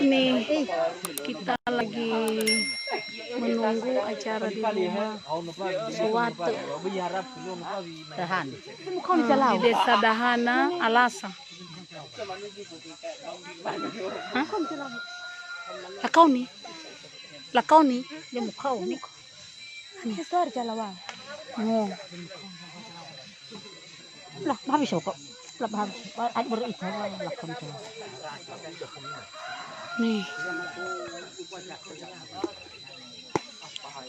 Nih, kita lagi menunggu acara di rumah Suwate di Desa Dahana, Alasa. Hah? Lakau nih, dia mau kau nih. Itu harus jalan. Oh, lah, habis kok. Nih,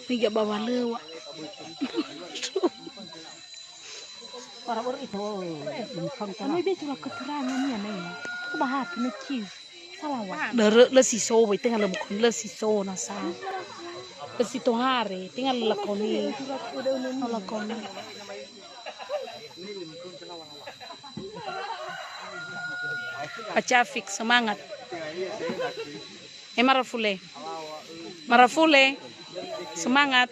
tiga bawah lewat. Para orang itu, kami bicara keterangannya nih. Bahas neci, salawat. Derek lesi so, tinggal lemukun lesi so nasa. Lesi tohare, tinggal lakoni, lakoni. Pak Cafik semangat. Marafule semangat.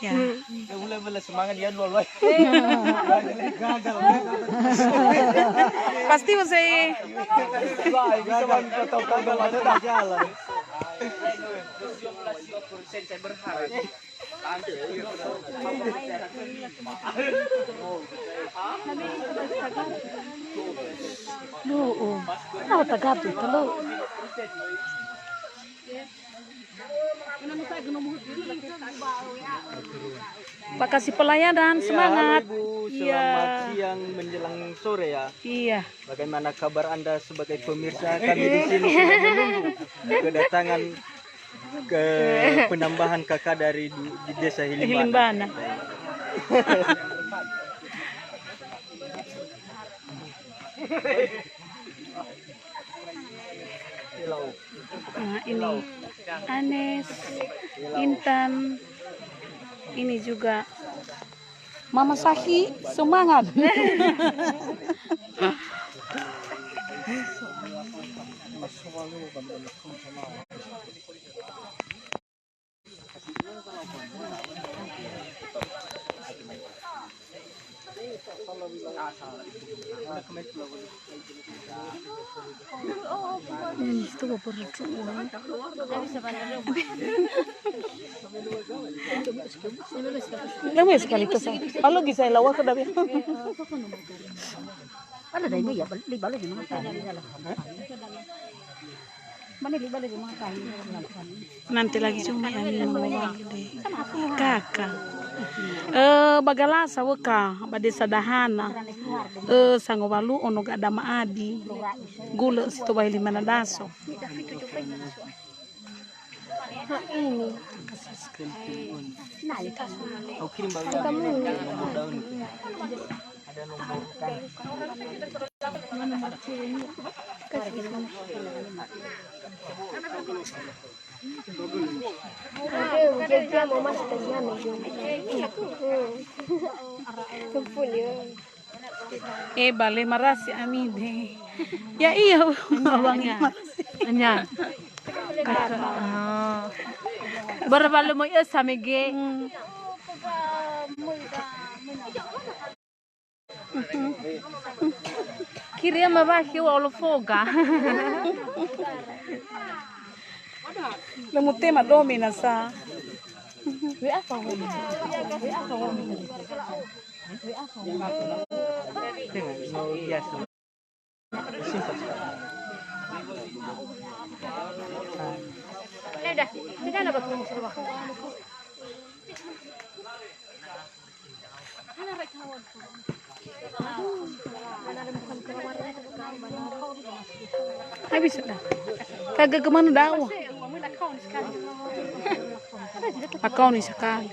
Ya. Mulai semangat dia dulu. Pasti masih. Tagap itu lo. Pak kasih pelayanan semangat. Selamat siang menjelang sore ya. Iya. Bagaimana kabar Anda sebagai pemirsa? Kami di sini sudah menunggu kedatangan ke penambahan kakak dari di Desa Hilimbana. Nah, ini Anes, Intan, ini juga Mama Sahi, semangat. Itu berlucu. Lama sekali kesal. Kalau bisa lawak ke dalam. Ada dah ini ya, libalo di mana tadi. Mana libalo di mana tadi. Nanti lagi cuma yang ngomong deh. Kakak. Bagalasa weka Desa Dahana. Sangowalu ono gada maadi. Gula situ bayi lima daso. Ini. Nah, Kau kirim bagian daun. Ada nomor kan. Bale marasi amide. Ya iya abangnya. Anya. Berbalo mo iya samige. Kiria mabaki wa olofoga. Lemute madomina sa. Udah, tidak ada bakal musuh. Habis sudah. Kagak kemana dakwah. Akau nih sekali.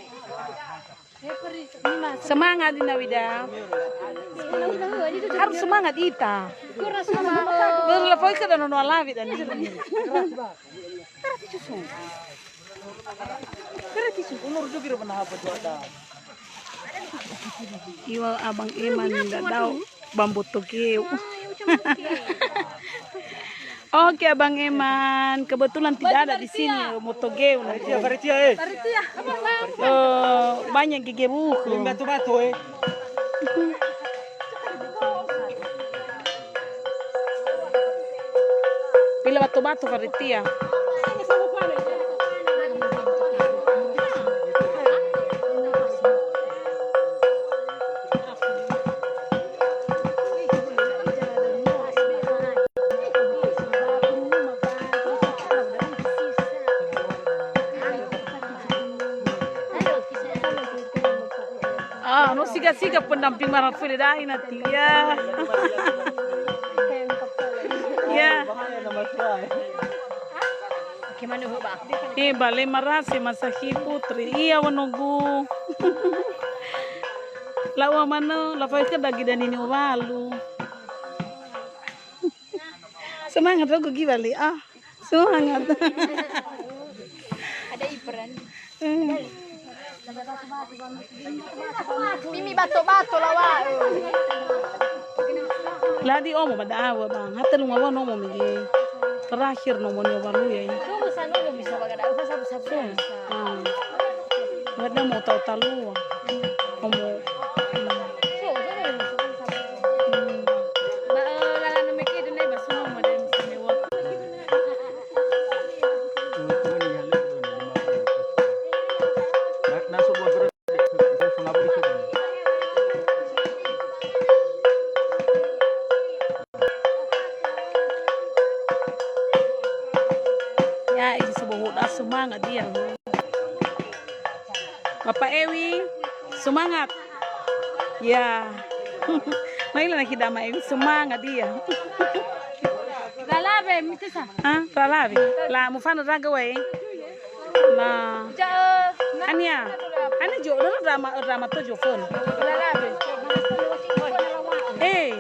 Semangat Dina Wida. Harus semangat Ita. Berlepoy ke dan alawi dan ini. Iwal abang Iman dadau bambu tokeu. Oke Abang Eman, kebetulan tidak ada di sini motogeu. Banyak gigi buku. Batu-batu Pila batu-batu paritia. Ah, no siga-siga pendamping marah dahil nanti ya. Ya. Gimana ba? Bale marase masahi putri. Iya wanogu. Lawa mana, lawa ke dagi dan ini walu. Semangat aku gibali. Ah, semangat. Ada iperan. Mimi bato-bato lawa. Ladi omo madawa bang. Hatta lumawa nomo migi. Terakhir nomo ni walu ya. Kamu sana lo bisa bagada. Usah sabu-sabu. Ada mau tahu talu. Omo. Ya, ini sebuah semangat dia. Bapak Ewi, semangat. Ya. Marilah kita sama Ewi, semangat dia. Lalabe mitisa. Ah, lalabe. La mufano ragawai. La. Ania. Ani jo drama to jo phone. Lalabe. Eh.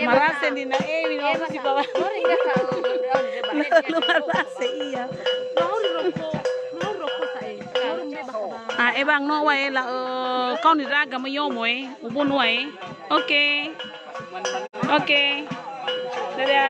Marase ni na Ewi no si baba. Marase iya. Ah, bang no way là con đi ra cầm vô muội, ubun muội. Ok. Ok. Dadah.